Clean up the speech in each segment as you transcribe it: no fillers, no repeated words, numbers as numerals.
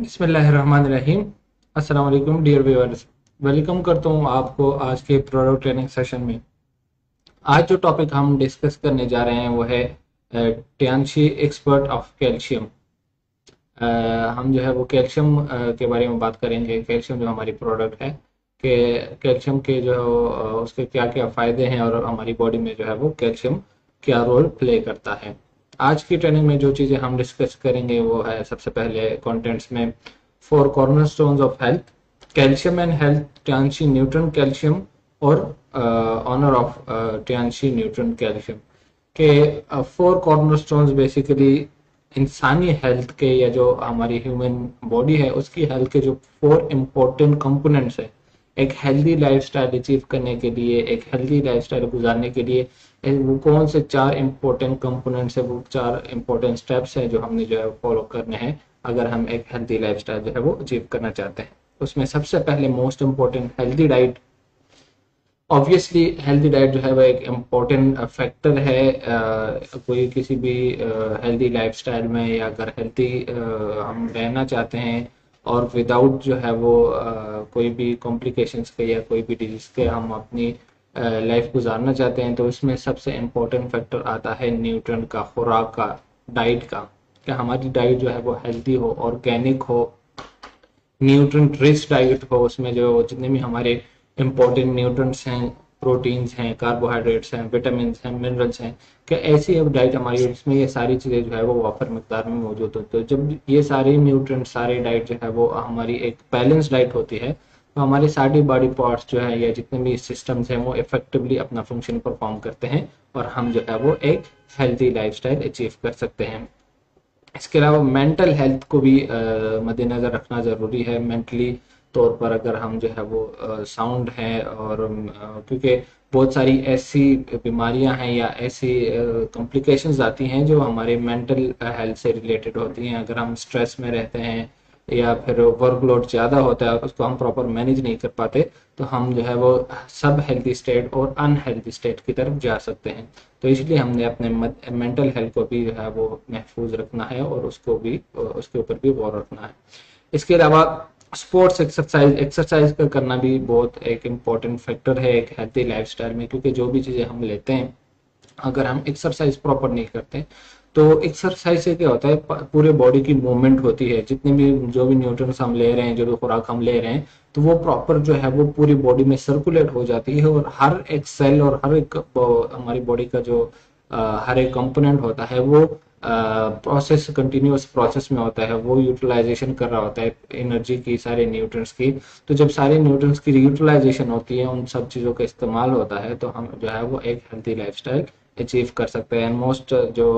बिस्मिल्लाहिर्रहमानिर्रहीम। अस्सलाम वालेकुम डियर व्यूअर्स, वेलकम करता हूँ आपको आज के प्रोडक्ट ट्रेनिंग सेशन में। आज जो टॉपिक हम डिस्कस करने जा रहे हैं वो है टियांशी एक्सपर्ट ऑफ कैल्शियम। हम जो है वो कैल्शियम के बारे में बात करेंगे। कैल्शियम जो हमारी प्रोडक्ट है कि कैल्शियम के जो उसके क्या क्या फ़ायदे हैं और हमारी बॉडी में जो है वो कैल्शियम क्या रोल प्ले करता है। आज की ट्रेनिंग में जो चीज़ें हम डिस्कस करेंगे वो है सबसे पहले कंटेंट्स में four cornerstones of health, calcium and health, Tianshi nutrient calcium और honour of Tianshi nutrient calcium के फोर कॉर्नरस्टोन्स बेसिकली इंसानी हेल्थ के या जो हमारी ह्यूमन बॉडी है उसकी हेल्थ के जो फोर इम्पोर्टेंट कंपोनेंट्स है एक हेल्दी लाइफस्टाइल अचीव करने के लिए, एक हेल्दी लाइफस्टाइल गुजारने के लिए वो कौन से चार इम्पोर्टेंट कंपोनेंट्स है, वो चार इम्पोर्टेंट स्टेप्स हैं जो हमने जो है फॉलो करने हैं अगर हम एक हेल्दी लाइफस्टाइल जो है वो अचीव करना चाहते हैं। उसमें सबसे पहले most important healthy diet. Obviously healthy diet जो है वह एक इम्पोर्टेंट फैक्टर है कोई किसी भी हेल्दी लाइफस्टाइल में, या अगर हेल्दी हम रहना चाहते हैं और विदाउट जो है वो कोई भी कॉम्प्लिकेशंस के या कोई भी डिजीज के हम अपनी लाइफ गुजारना चाहते हैं, तो इसमें सबसे इम्पोर्टेंट फैक्टर आता है न्यूट्रिएंट का, खुराक का, डाइट का। कि हमारी डाइट जो है वो हेल्दी हो, ऑर्गेनिक हो, न्यूट्रिएंट रिच डाइट हो, उसमें जो जितने भी हमारे इंपॉर्टेंट न्यूट्रिएंट्स हैं, प्रोटीन्स हैं, कार्बोहाइड्रेट्स हैं, विटामिन हैं, मिनरल्स हैं, कि ऐसी अब डाइट हमारी जिसमें ये सारी चीज़ें जो है वो वाफर मिकदार में मौजूद हो। तो जब ये सारे न्यूट्रिएंट सारे डाइट जो है वो हमारी एक बैलेंस डाइट होती है, तो हमारे सारे बॉडी पार्ट्स जो है या जितने भी सिस्टम्स हैं वो इफेक्टिवली अपना फंक्शन परफॉर्म करते हैं और हम जो है वो एक हेल्दी लाइफस्टाइल अचीव कर सकते हैं। इसके अलावा मेंटल हेल्थ को भी मद्देनज़र रखना ज़रूरी है। मेंटली तौर पर अगर हम जो है वो साउंड हैं और क्योंकि बहुत सारी ऐसी बीमारियां हैं या ऐसी कॉम्प्लिकेशंस आती हैं जो हमारे मेंटल हेल्थ से रिलेटेड होती हैं। अगर हम स्ट्रेस में रहते हैं या फिर वर्कलोड ज़्यादा होता है, उसको हम प्रॉपर मैनेज नहीं कर पाते, तो हम जो है वो सब हेल्थी स्टेट और अनहेल्थी स्टेट की तरफ जा सकते हैं। तो इसलिए हमने अपने मेंटल हेल्थ को भी जो है वो महफूज रखना है और उसको भी उसके ऊपर भी गौर रखना है। इसके अलावा स्पोर्ट्स एक्सरसाइज एक्सरसाइज का करना भी बहुत एक इम्पॉर्टेंट फैक्टर है एक हेल्थी लाइफस्टाइल में, क्योंकि जो भी चीज़ें हम लेते हैं अगर हम एक्सरसाइज प्रॉपर नहीं करते तो एक्सरसाइज से क्या होता है पूरे बॉडी की मूवमेंट होती है, जितने भी जो भी न्यूट्रिएंट्स हम ले रहे हैं, जो भी खुराक हम ले रहे हैं, तो वो प्रॉपर जो है वो पूरी बॉडी में सर्कुलेट हो जाती है और हर एक सेल और हर एक हमारी बॉडी का जो हर एक कंपोनेंट होता है वो प्रोसेस कंटिन्यूअस प्रोसेस में होता है, वो यूटिलाइजेशन कर रहा होता है एनर्जी की, सारे न्यूट्रिएंट्स की। तो जब सारे न्यूट्रिएंट्स की यूटिलाइजेशन होती है, उन सब चीज़ों का इस्तेमाल होता है, तो हम जो है वो एक हेल्थी लाइफस्टाइल अचीव कर सकते हैं। मोस्ट जो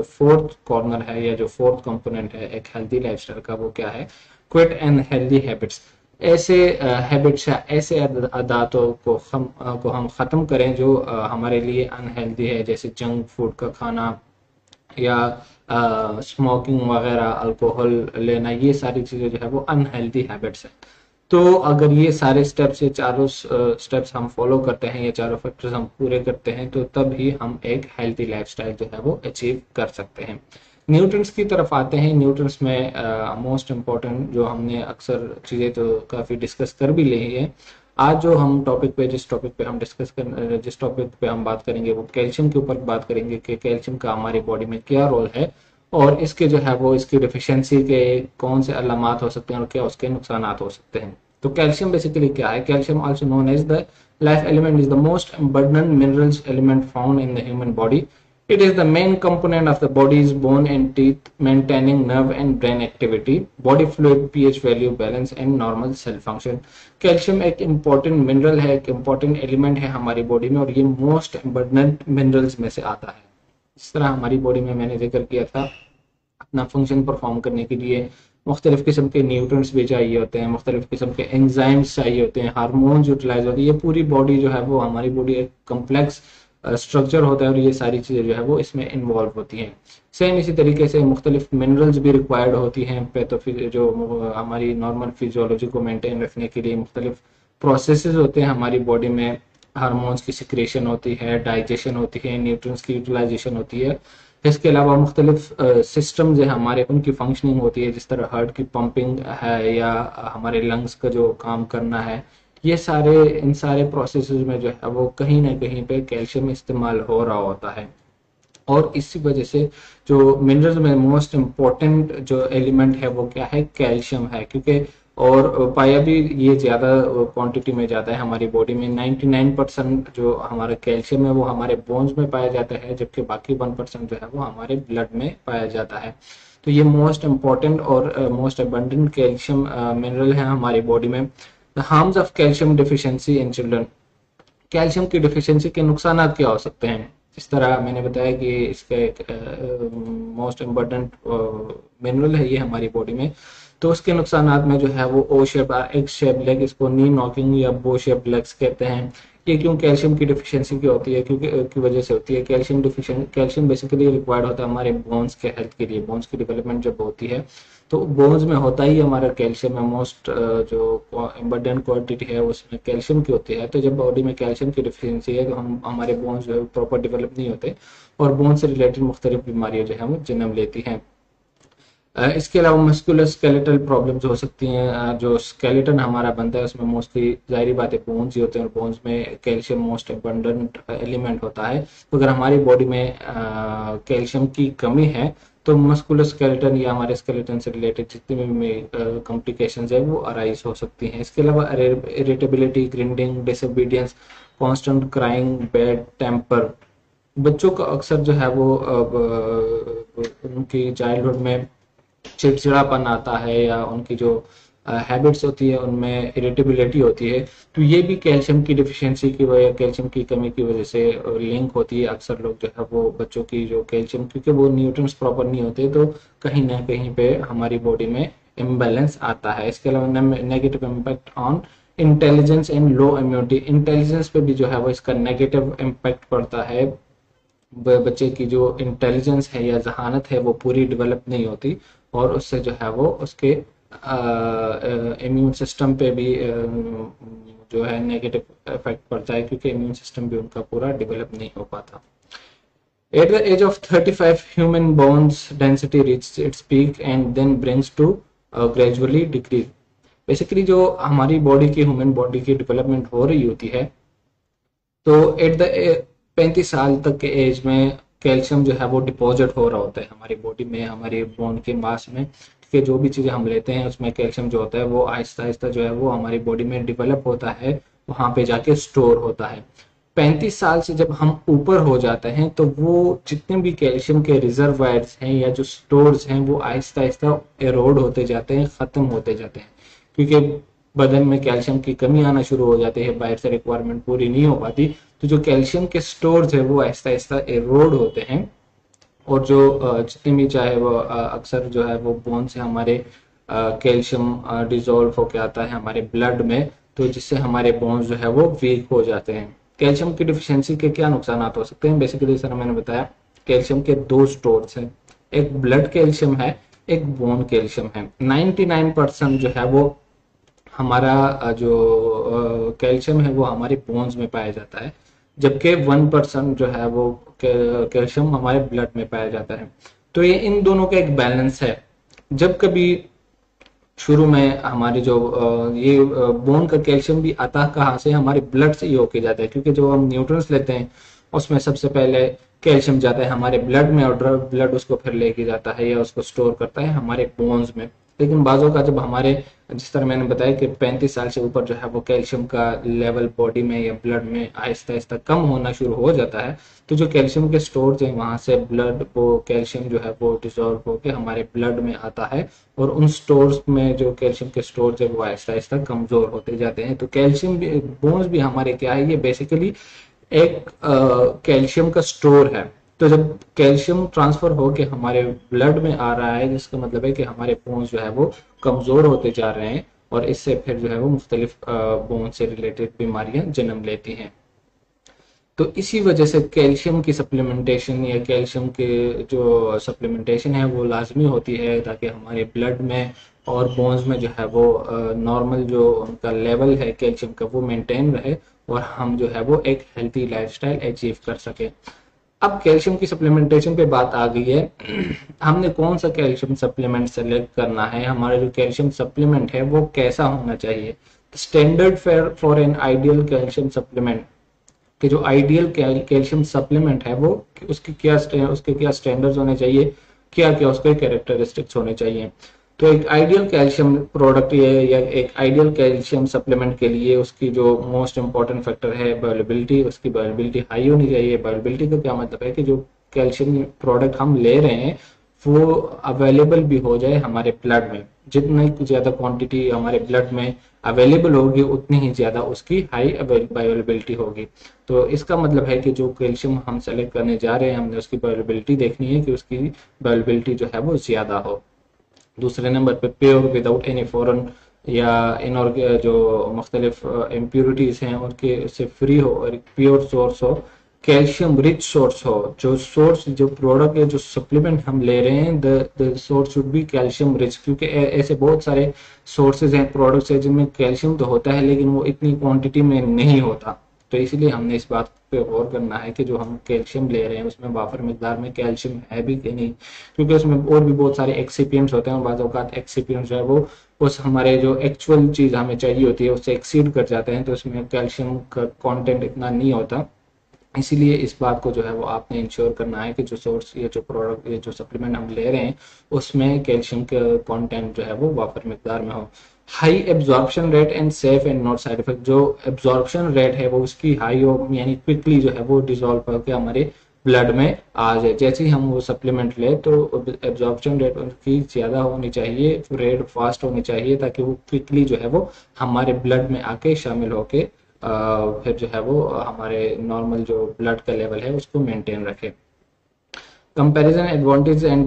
फोर्थ कॉर्नर है या जो फोर्थ कंपोनेंट है एक हेल्थी लाइफस्टाइल का, वो क्या है? Quit and healthy habits. ऐसे हैबिट्स या ऐसे आदतों को हम ख़त्म करें जो हमारे लिए अनहेल्दी है, जैसे जंक फूड का खाना या स्मोकिंग वगैरह, अल्कोहल लेना, ये सारी चीज़ें जो है वो अनहेल्दी हैबिट्स हैं। तो अगर ये सारे स्टेप्स, ये चारों स्टेप्स हम फॉलो करते हैं, ये चारों फैक्टर्स हम पूरे करते हैं, तो तब ही हम एक हेल्थी लाइफस्टाइल जो है वो अचीव कर सकते हैं। न्यूट्रिएंट्स की तरफ आते हैं। न्यूट्रिएंट्स में मोस्ट इम्पॉर्टेंट जो हमने अक्सर चीज़ें तो काफ़ी डिस्कस कर भी ली है, आज जो हम टॉपिक पे जिस टॉपिक पे हम डिस्कस कर जिस टॉपिक पे हम बात करेंगे वो कैल्शियम के ऊपर बात करेंगे कि कैल्शियम का हमारी बॉडी में क्या रोल है और इसके जो है वो इसकी डिफिशियंसी के कौन से अलामात हो सकते हैं और क्या उसके नुकसान हो सकते हैं। तो कैल्शियम बेसिकली क्या है? Calcium also known as the life element is the most abundant minerals element found in the human body. It is the main component of the body's bone and teeth, maintaining nerve and brain activity, body fluid, pH value balance and normal cell function. Calcium एक important mineral है, एक important element है हमारी body में और ये most abundant minerals में से आता है। इस तरह हमारी बॉडी में मैंने जिक्र किया था अपना फंक्शन परफॉर्म करने के लिए मुख्तलिफ किस्म के न्यूट्रिएंट्स भी चाहिए होते हैं, मुख्तलिफ किस्म के एंजाइम्स चाहिए होते हैं, हार्मोन्स यूटिलाइज होती है। ये पूरी बॉडी जो है वो हमारी बॉडी एक कम्प्लेक्स स्ट्रक्चर होता है और ये सारी चीज़ें जो है वो इसमें इन्वॉल्व होती हैं। सेम इसी तरीके से मुख्तलिफ मिनरल्स भी रिक्वायर्ड होती हैं पे, तो फिर जो हमारी नॉर्मल फिजियोलॉजी को मेंटेन रखने के लिए मुख्तलिफ प्रोसेसेस होते हैं हमारी बॉडी में। हार्मोन्स की सिक्रेशन होती है, डाइजेशन होती है, न्यूट्रिएंट्स की यूटिलाइजेशन होती है, इसके अलावा मुख्तलिफ सिस्टम्स है हमारे, उनकी फंक्शनिंग होती है, जिस तरह हार्ट की पंपिंग है या हमारे लंग्स का जो काम करना है, ये सारे इन सारे प्रोसेसेस में जो है वो कहीं ना कहीं पे कैल्शियम इस्तेमाल हो रहा होता है। और इसी वजह से जो मिनरल्स में मोस्ट इम्पोर्टेंट जो एलिमेंट है वो क्या है, कैल्शियम है। क्योंकि और पाया भी ये ज्यादा क्वांटिटी में जाता है हमारी बॉडी में। 99% जो हमारा कैल्शियम है वो हमारे बोन्स में पाया जाता है, जबकि बाकी 1% जो है वो हमारे ब्लड में पाया जाता है। तो ये मोस्ट इम्पोर्टेंट और मोस्ट अबंडेंट कैल्शियम मिनरल है हमारी बॉडी में। The harms of calcium deficiency in children, calcium की डिफिशियंसी के नुकसान क्या हो सकते हैं। इस तरह मैंने बताया कि इसका एक मोस्ट इम्पोर्टेंट मिनरल है ये हमारी बॉडी में। तो उसके नुकसानात में जो है वो ओ शेप एक्स शेप लेग, इसको नी नॉकिंग या बो शेप लेग्स कहते हैं। ये क्यों कैल्शियम की डिफिशियंसी की होती है, क्योंकि की वजह से होती है। कैल्शियम बेसिकली रिक्वायर्ड होता है हमारे बोन्स के हेल्थ के लिए। बोन्स की डेवलपमेंट जब होती है तो बोन्स में होता ही हमारा कैल्शियम है। मोस्ट जो इम्पोर्टेंट क्वांटिटी है उसमें कैल्शियम की होती है। तो जब बॉडी में कैल्शियम की डिफिशियंसी है तो हम हमारे बोन्स जो है प्रॉपर डेवलप नहीं होते और बोन से रिलेटेड मुख्तलिफ बीमारियां जो है वो जन्म लेती हैं। इसके अलावा मस्कुलर स्केलेटल प्रॉब्लम्स हो सकती हैं। जो स्केलेटन हमारा बनता है उसमें मोस्टली जाहिर बात है बोन्स ही होते हैं और बोन्स में कैल्शियम मोस्ट अबंडेंट एलिमेंट होता है। तो अगर हमारी बॉडी में कैल्शियम की कमी है तो मस्कुलर स्केलेटन या हमारे स्केलेटन से रिलेटेड जितनी भी कॉम्प्लिकेशंस है वो अराइज हो सकती हैं। इसके अलावा irritability, grinding, disobedience, constant crying, bad temper, बच्चों का अक्सर जो है वो उनकी चाइल्डहुड में चिड़चिड़ापन आता है या उनकी जो हैबिट्स होती है उनमें इरिटेबिलिटी होती है। तो ये भी कैल्शियम की डिफिशियंसी की वजह, कैल्शियम की कमी की वजह से लिंक होती है। अक्सर लोग जो है वो बच्चों की जो कैल्शियम, क्योंकि वो न्यूट्रिएंट्स प्रॉपर नहीं होते तो कहीं ना कहीं पे हमारी बॉडी में इम्बैलेंस आता है। इसके अलावा negative impact on intelligence and low immunity, intelligence पे भी जो है वो इसका नेगेटिव इम्पैक्ट पड़ता है। बच्चे की जो इंटेलिजेंस है या जहानत है वो पूरी डेवलप नहीं होती और उससे जो है वो उसके इम्यून सिस्टम पे भी जो है नेगेटिव इफेक्ट पड़ता है, क्योंकि इम्यून सिस्टम भी उनका पूरा डेवलप नहीं हो पाता। At the age of 35, human bones density reaches its peak and then brings to gradually decrease. Basically जो हमारी बॉडी की, ह्यूमन बॉडी की डेवलपमेंट हो रही होती है तो एट द 35 साल तक के एज में कैल्शियम जो है वो डिपॉजिट हो रहा होता है हमारी बॉडी में, हमारे बोन के मास में। कि जो भी चीजें हम लेते हैं उसमें कैल्शियम जो होता है वो आहिस्ता आहिस्ता जो है वो हमारी बॉडी में डेवलप होता है, वहां पे जाके स्टोर होता है। 35 साल से जब हम ऊपर हो जाते हैं तो वो जितने भी कैल्शियम के रिजर्वायर्स हैं या जो स्टोर्स हैं वो आहिस्ता आहिस्ता एरोड होते जाते हैं, खत्म होते जाते हैं, क्योंकि बदन में कैल्शियम की कमी आना शुरू हो जाती है, बाहर से रिक्वायरमेंट पूरी नहीं हो पाती। तो जो कैल्शियम के स्टोर्स है वो आहिस्ता आहिस्ता एरोड होते हैं और जो जितने भी चाहे वो अक्सर जो है वो बोन से हमारे कैल्शियम डिजोल्व होके आता है हमारे ब्लड में, तो जिससे हमारे बोन्स जो है वो वीक हो जाते हैं। कैल्शियम की डिफिशियंसी के क्या नुकसान हो सकते हैं। बेसिकली सर मैंने बताया कैल्शियम के दो स्टोर्स हैं, एक ब्लड कैल्शियम है, एक बोन कैल्शियम है। 99% जो है वो हमारा जो कैल्शियम है वो हमारे बोन्स में पाया जाता है, जबकि 1% जो है वो कैल्शियम हमारे ब्लड में पाया जाता है। तो ये इन दोनों का एक बैलेंस है। जब कभी शुरू में हमारे जो ये बोन का कैल्शियम भी आता कहाँ से, हमारे ब्लड से ही होके जाता है, क्योंकि जो हम न्यूट्रिएंट्स लेते हैं उसमें सबसे पहले कैल्शियम जाता है हमारे ब्लड में और ब्लड उसको फिर लेके जाता है या उसको स्टोर करता है हमारे बोन्स में। लेकिन बाजों का जब हमारे, जिस तरह मैंने बताया कि 35 साल से ऊपर जो है वो कैल्शियम का लेवल बॉडी में या ब्लड में आहिस्ता आहिस्ता कम होना शुरू हो जाता है, तो जो कैल्शियम के स्टोर्स हैं वहां से ब्लड वो कैल्शियम जो है वो डिजोल्व होकर हमारे ब्लड में आता है और उन स्टोर्स में जो कैल्शियम के स्टोर्स है वो आहिस्ता आहिस्ता कमजोर होते जाते हैं। तो कैल्शियम भी, बोन्स भी हमारे क्या है, ये बेसिकली एक कैल्शियम का स्टोर है। तो जब कैल्शियम ट्रांसफर होके हमारे ब्लड में आ रहा है, जिसका मतलब है कि हमारे बोन्स जो है वो कमजोर होते जा रहे हैं और इससे फिर जो है वो मुख्तलिफ बोन से रिलेटेड बीमारियां जन्म लेती हैं। तो इसी वजह से कैल्शियम की सप्लीमेंटेशन या कैल्शियम के जो सप्लीमेंटेशन है वो लाजमी होती है, ताकि हमारे ब्लड में और बोन्स में जो है वो नॉर्मल जो उनका लेवल है कैल्शियम का वो मेंटेन रहे और हम जो है वो एक हेल्थी लाइफस्टाइल अचीव कर सके। अब कैल्शियम की सप्लीमेंटेशन पे बात आ गई है। हमने कौन सा कैल्शियम सप्लीमेंट सेलेक्ट करना है, हमारा जो कैल्शियम सप्लीमेंट है वो कैसा होना चाहिए। Standard for an ideal calcium supplement, कि जो आइडियल कैल्शियम सप्लीमेंट है वो उसके क्या स्टैंडर्ड्स होने चाहिए, क्या क्या उसके कैरेक्टरिस्टिक्स होने चाहिए। तो एक आइडियल कैल्शियम प्रोडक्ट या एक आइडियल कैल्शियम सप्लीमेंट के लिए उसकी जो मोस्ट इंपॉर्टेंट फैक्टर है बायोलेबिलिटी, उसकी बायोलेबिलिटी हाई होनी चाहिए। बायोलेबिलिटी का क्या मतलब है कि जो कैल्शियम प्रोडक्ट हम ले रहे हैं वो अवेलेबल भी हो जाए हमारे ब्लड में। जितनी ज्यादा क्वांटिटी हमारे ब्लड में अवेलेबल होगी उतनी ही ज्यादा उसकी हाई बायोलेबिलिटी होगी। तो इसका मतलब है कि जो कैल्शियम हम सेलेक्ट करने जा रहे हैं हमने उसकी बायोलेबिलिटी देखनी है कि उसकी बायोलेबिलिटी जो है वो ज्यादा हो। दूसरे नंबर पे प्योर विदाउट एनी फॉरेन या इनऑर्गेनिक जो मुख्तलिफ इम्प्योरिटीज हैं उनके उससे फ्री हो, और प्योर सोर्स हो, कैल्शियम रिच सोर्स हो। जो सोर्स जो प्रोडक्ट है जो सप्लीमेंट हम ले रहे हैं the source should be calcium rich, क्योंकि ऐसे बहुत सारे सोर्सेज हैं प्रोडक्ट्स हैं जिनमें कैल्शियम तो होता है लेकिन वो इतनी क्वांटिटी में नहीं होता। तो इसलिए हमने इस बात पे गौर करना है कि जो हम कैल्शियम ले रहे हैं उसमें वाफर मिकदार में कैल्शियम है भी कि नहीं, क्योंकि उसमें और भी बहुत सारे एक्सिपिएंट्स होते हैं और बाज़ औक़ात एक्सिपिएंट्स जो है वो उस हमारे जो एक्चुअल चीज़ हमें चाहिए होती है उससे एक्सीड कर जाते हैं, तो उसमें कैल्शियम का कंटेंट इतना नहीं होता। इसीलिए इस बात को जो है वो आपने इंश्योर करना है कि जो सोर्स ये जो प्रोडक्ट ये जो सप्लीमेंट हम ले रहे हैं उसमें कैल्शियम का कंटेंट जो है वो वाफर मिकदार में हो। High absorption rate and safe and not side effect, जो एब्जॉर्प्शन रेट है वो उसकी हाई हो, यानी क्विकली जो है वो डिजोल्व करके हमारे ब्लड में आ जाए। जैसे ही हम वो सप्लीमेंट ले तो एब्जॉर्प्शन रेट उनकी ज्यादा होनी चाहिए, रेट फास्ट होनी चाहिए, ताकि वो क्विकली जो है वो हमारे ब्लड में आके शामिल होके फिर जो है वो हमारे नॉर्मल जो ब्लड का लेवल है उसको मेंटेन रखे। Comparison advantage and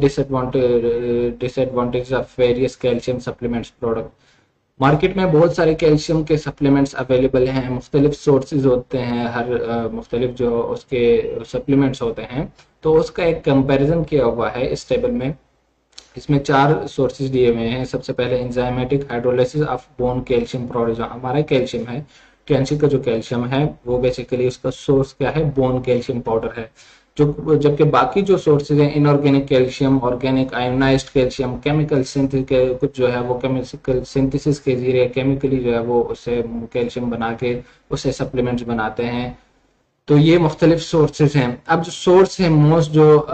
disadvantage of various calcium supplements product. Market में बहुत सारे कैल्शियम के सप्लीमेंट्स अवेलेबल हैं, मुख्तलिफ सोर्सेज होते हैं, हर मुख्तलिफ जो उसके सप्लीमेंट्स होते हैं। तो उसका एक कंपैरिजन किया हुआ है इस टेबल में। इसमें 4 सोर्सेज दिए हुए हैं। सबसे पहले enzymatic hydrolysis of bone calcium product, जो हमारा कैल्शियम है टीएनसी का जो कैल्शियम है वो बेसिकली उसका सोर्स क्या है, बोन कैल्शियम पाउडर है। जो जबकि बाकी जो सोर्सेज हैं inorganic calcium, organic ionised calcium, chemical synthesis कुछ जो है वो केमिकल सिंथेसिस के जरिए केमिकली जो है वो उससे कैल्शियम बना के उससे सप्लीमेंट्स बनाते हैं। तो ये मुख्तलिफ सोर्सेज हैं। अब जो सोर्स है मोस्ट जो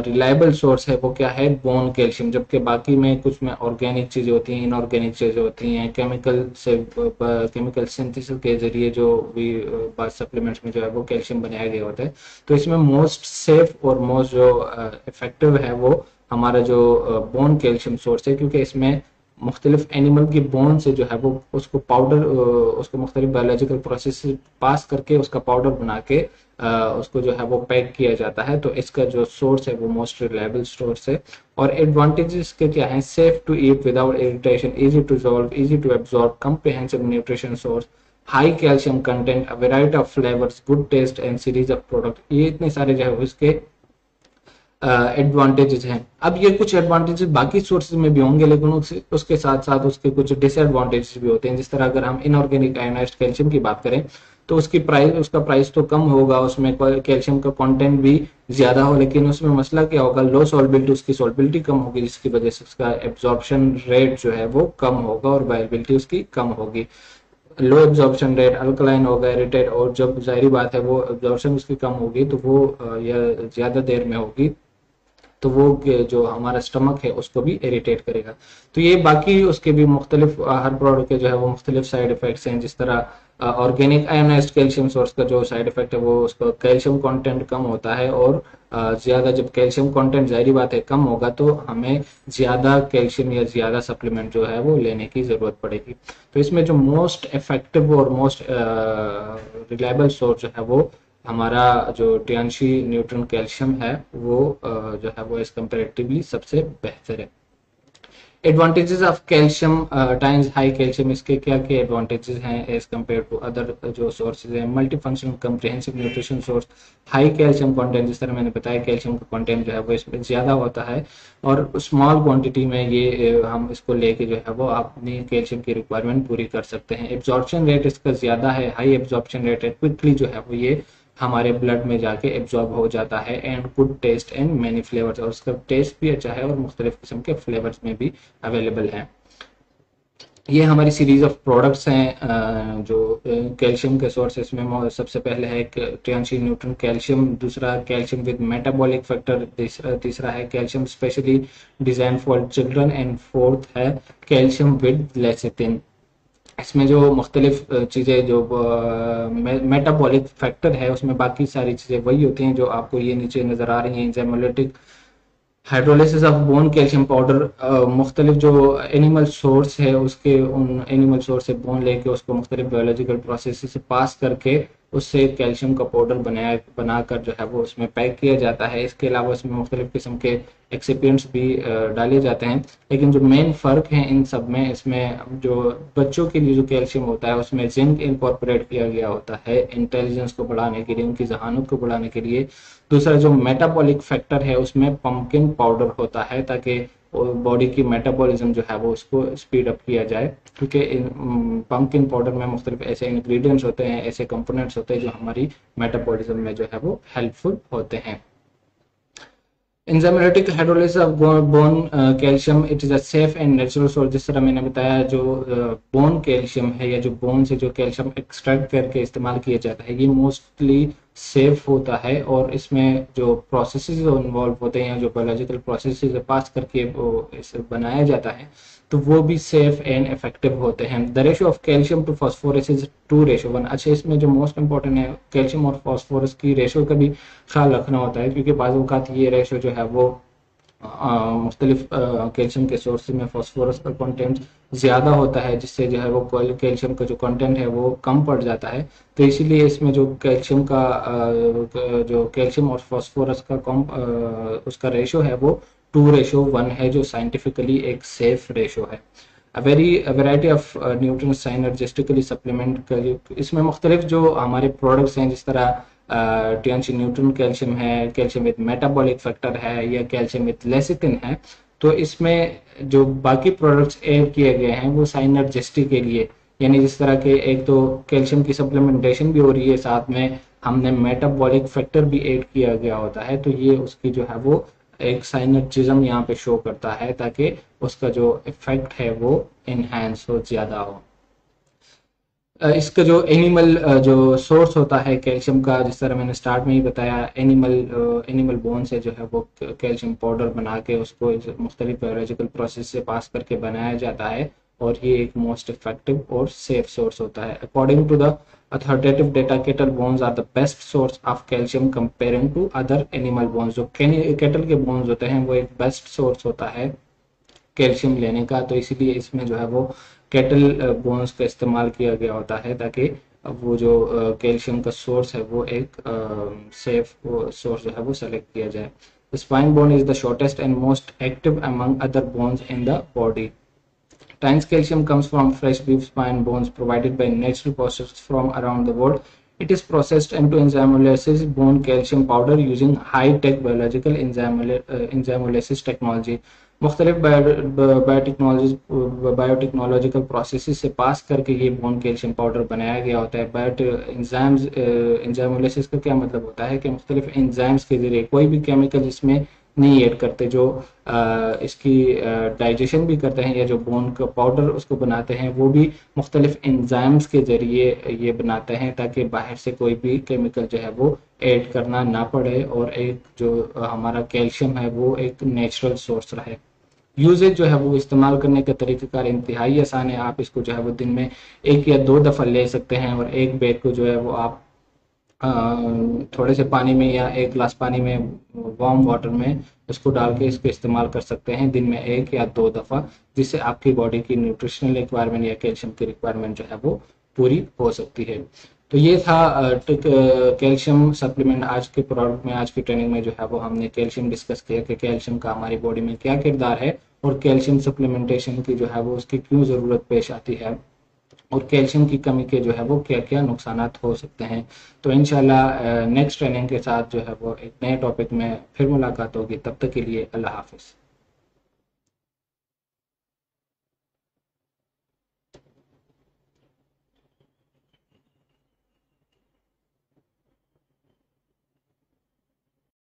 रिलायबल सोर्स है वो क्या है, बोन कैल्शियम, जबकि बाकी में कुछ में ऑर्गेनिक चीजें होती हैं, इनऑर्गेनिक चीजें होती हैं, केमिकल सिंथेसिस के जरिए जो भी सप्लीमेंट्स में जो है वो कैल्शियम बनाया गया होता है। तो इसमें मोस्ट सेफ और मोस्ट जो इफेक्टिव है वो हमारा जो बोन कैल्शियम सोर्स है, क्योंकि इसमें मुख्तलिफ एनिमल की बोन से जो है वो उसको पाउडर उसको मुख्तलिफ बायोलॉजिकल प्रोसेस से पास करके उसका पाउडर बना के उसको जो है वो पैक किया जाता है। तो इसका जो सोर्स है वो मोस्ट रिलायबल सोर्स है। और एडवांटेजेस के क्या हैं, safe to eat without irritation, easy to solve, easy to absorb, comprehensive nutrition source, high calcium content, a variety of flavours, good taste and series of product. ये इतने सारे जो है उसके एडवांटेजेस हैं। अब ये कुछ एडवांटेजेस बाकी सोर्सेज में भी होंगे, लेकिन उसके साथ साथ उसके कुछ डिसएडवांटेजेस भी होते हैं। जिस तरह अगर हम इनऑर्गेनिक आयोनाइज्ड कैल्शियम की बात करें तो उसका प्राइस तो कम होगा, उसमें कैल्शियम का कंटेंट भी ज्यादा हो, लेकिन उसमें मसला क्या होगा, लो सॉल्बिलिटी, उसकी सॉल्बिलिटी कम होगी, जिसकी वजह से उसका एब्जॉर्प्शन रेट जो है वो कम होगा और बायोबिलिटी उसकी कम होगी। लो एब्जॉर्प्शन रेट, अल्कलाइन होगा, इरिटेट, और जब जाहिर बात है वो एब्जॉर्प्शन उसकी कम होगी तो वो या ज्यादा देर में होगी तो वो जो हमारा स्टमक है उसको भी इरिटेट करेगा। तो ये बाकी उसके भी मुख्तलिफ हर प्रोडक्ट के जो है वो मुख्तलिफ साइड इफेक्ट्स हैं। जिस तरह ऑर्गेनिक आयोनाइज्ड कैल्शियम सोर्स का जो साइड इफेक्ट है वो उसका कैल्शियम कंटेंट कम होता है, और ज्यादा जब कैल्शियम कंटेंट जाहिर बात है कम होगा तो हमें ज्यादा कैल्शियम या ज्यादा सप्लीमेंट जो है वो लेने की जरूरत पड़ेगी। तो इसमें जो मोस्ट इफेक्टिव और मोस्ट रिलायबल सोर्स जो है वो हमारा जो टियानशी न्यूट्रन कैल्शियम है वो जो है वो इस कंपैरेटिवली सबसे बेहतर है। Advantages of calcium times high calcium, इसके क्या क्या एडवांटेजेस हैं एज कम्पेयर टू अदर जो सोर्सेज हैं। Multi functional comprehensive nutrition source, high calcium content, जिस तरह मैंने बताया कैल्शियम का कंटेंट जो है वो इसमें ज्यादा होता है और स्मॉल क्वांटिटी में ये हम इसको लेके जो है वो अपनी कैल्शियम की रिक्वायरमेंट पूरी कर सकते हैं। एब्जॉर्प्शन रेट इसका ज्यादा है, हाई एब्जॉर्प्शन रेट है, क्विकली जो है वो ये हमारे ब्लड में जाके एब्जॉर्ब हो जाता है and good taste and many flavours, और उसका टेस्ट भी अच्छा है और मुख्तलिफ किस्म के फ्लेवर्स में भी अवेलेबल है। ये हमारी सीरीज ऑफ प्रोडक्ट्स हैं जो कैल्शियम के सोर्सेस में सबसे पहले है 83 न्यूट्रन कैल्शियम, दूसरा कैल्शियम विद मेटाबॉलिक फैक्टर, तीसरा है calcium specially design for children and fourth है कैल्शियम विद लेसिथिन। इसमें जो मुख्तलिफ चीज़ें जो मेटाबॉलिक फैक्टर है उसमें बाकी सारी चीज़ें वही होती हैं जो आपको ये नीचे नज़र आ रही हैं। Enzymatic hydrolysis of bone calcium powder, मुख्तलिफ जो एनिमल सोर्स है उसके उन एनिमल सोर्स से बोन लेके उसको मुख्तलिफ बायोलॉजिकल प्रोसेस से पास करके उससे कैल्शियम का पाउडर बनाकर जो है वो उसमें पैक किया जाता है। इसके अलावा उसमें मुख्तलिफ किस्म के एक्सिपिएंट्स भी डाले जाते हैं, लेकिन जो मेन फ़र्क है इन सब में, इसमें जो बच्चों के लिए जो कैल्शियम होता है उसमें जिंक इनकॉर्पोरेट किया गया होता है इंटेलिजेंस को बढ़ाने के लिए, उनकी जहानत को बढ़ाने के लिए। दूसरा जो मेटाबॉलिक फैक्टर है उसमें पंपकिन पाउडर होता है ताकि बॉडी की मेटाबॉलिज्म जो है वो उसको स्पीड अप किया जाए, क्योंकि पंपकिन पाउडर में मुख्तलिफ ऐसे इंग्रेडिएंट्स होते हैं, ऐसे कंपोनेंट्स होते हैं जो हमारी मेटाबॉलिज्म में जो है वो हेल्पफुल होते हैं। Enzymatic hydrolysis of bone calcium, it is a safe and natural source. जिस तरह मैंने बताया जो बोन कैल्शियम है या जो बोन से जो कैल्शियम एक्सट्रैक्ट करके इस्तेमाल किया जाता है ये मोस्टली सेफ होता है, और इसमें जो प्रोसेसेस इन्वॉल्व होते हैं, जो बायोलॉजिकल प्रोसेसेस पास करके वो इसे बनाया जाता है तो वो भी सेफ एंड इफेक्टिव होते हैं। The ratio of calcium to phosphorus is 2:1। अच्छा, इसमें जो मोस्ट इंपॉर्टेंट है कैल्शियम और फास्फोरस की रेशियो का भी ख्याल रखना होता है, क्योंकि बाज़ औक़ात ये रेशियो जो है वो मुख्तलिफ कैल्शियम के सोर्स में फास्फोरस का कंटेंट ज़्यादा होता है, जिससे जो है वो कैल्शियम का जो कंटेंट है वो कम पड़ जाता है। तो इसीलिए इसमें जो कैल्शियम का जो कैल्शियम और फास्फोरस का उसका रेशो है वो 2:1 है, जो साइंटिफिकली एक सेफ रेशो है। वेराइटी ऑफ न्यूट्रिएंट्स साइनर्जिस्टिकली सप्लीमेंट, इसमें मुख्तलिफ जो हमारे प्रोडक्ट्स हैं जिस तरह टियानशी न्यूट्रन कैल्शियम है, कैल्शियम विद मेटाबॉलिक फैक्टर है या कैल्शियम विद लेसिथिन है, तो इसमें जो बाकी प्रोडक्ट्स ऐड किए गए हैं वो साइनर्जिस्टी के लिए, यानी जिस तरह के एक तो कैल्शियम की सप्लीमेंटेशन भी हो रही है, साथ में हमने मेटाबॉलिक फैक्टर भी ऐड किया गया होता है, तो ये उसकी जो है वो एक साइनर्जिज्म यहाँ पे शो करता है ताकि उसका जो इफेक्ट है वो इनहेंस हो, ज़्यादा हो। इसका जो एनिमल जो सोर्स होता है कैल्शियम का, जिस तरह मैंने स्टार्ट में ही बताया, एनिमल बोन से जो है वो कैल्शियम पाउडर बना के उसको मुख्तलिफ बायोलॉजिकल प्रोसेस से पास करके बनाया जाता है, और ये एक मोस्ट इफेक्टिव और सेफ सोर्स होता है। According to the authoritative data, cattle bones are the best source of calcium comparing to other animal bones. जो केटल के बोन्स होते हैं वो एक बेस्ट सोर्स होता है कैल्शियम लेने का, तो इसीलिए इसमें जो है वो केटल बोन्स का इस्तेमाल किया गया होता है ताकि वो जो कैल्शियम का सोर्स है वो एक सेफ सोर्स जो है वो सेलेक्ट किया जाए। Spine bone is the shortest and most active among other bones in the body. Trans calcium comes from fresh beef spine bones provided by natural process from around the world. It is processed into enzymolysis bone calcium powder using high-tech biological enzymolysis technology. मुख्तलिफ biotechnological process से पास करके ये bone calcium powder बनाया गया होता है। एंजाइमोलिसिस का क्या मतलब होता है कि मुख्तलिफ एंजाइम्स के जरिए कोई भी केमिकल इसमें नहीं ऐड करते, जो इसकी डाइजेशन भी करते हैं, या जो बोन का पाउडर उसको बनाते हैं वो भी मुख्तलिफ एंजाइम्स के जरिए ये बनाते हैं ताकि बाहर से कोई भी केमिकल जो है वो ऐड करना ना पड़े, और एक जो हमारा कैल्शियम है वो एक नेचुरल सोर्स रहे। यूजेज जो है वो इस्तेमाल करने का तरीक़ाकार इंतहाई आसान है। आप इसको जो है वो दिन में 1 या 2 दफ़ा ले सकते हैं, और एक बैग को जो है वो आप थोड़े से पानी में या 1 गिलास पानी में वार्म वाटर में इसको डाल के इसको इस्तेमाल कर सकते हैं दिन में 1 या 2 दफ़ा, जिससे आपकी बॉडी की न्यूट्रिशनल रिक्वायरमेंट या कैल्शियम की रिक्वायरमेंट जो है वो पूरी हो सकती है। तो ये था कैल्शियम सप्लीमेंट। आज के प्रोडक्ट में, आज की ट्रेनिंग में जो है वो हमने कैल्शियम डिस्कस किया कि कैल्शियम का हमारी बॉडी में क्या किरदार है, और कैल्शियम सप्लीमेंटेशन की जो है वो उसकी क्यों ज़रूरत पेश आती है, और कैल्शियम की कमी के जो है वो क्या क्या नुकसानात हो सकते हैं। तो इंशाल्लाह नेक्स्ट ट्रेनिंग के साथ जो है वो एक नए टॉपिक में फिर मुलाकात होगी। तब तक के लिए अल्लाह हाफिज़।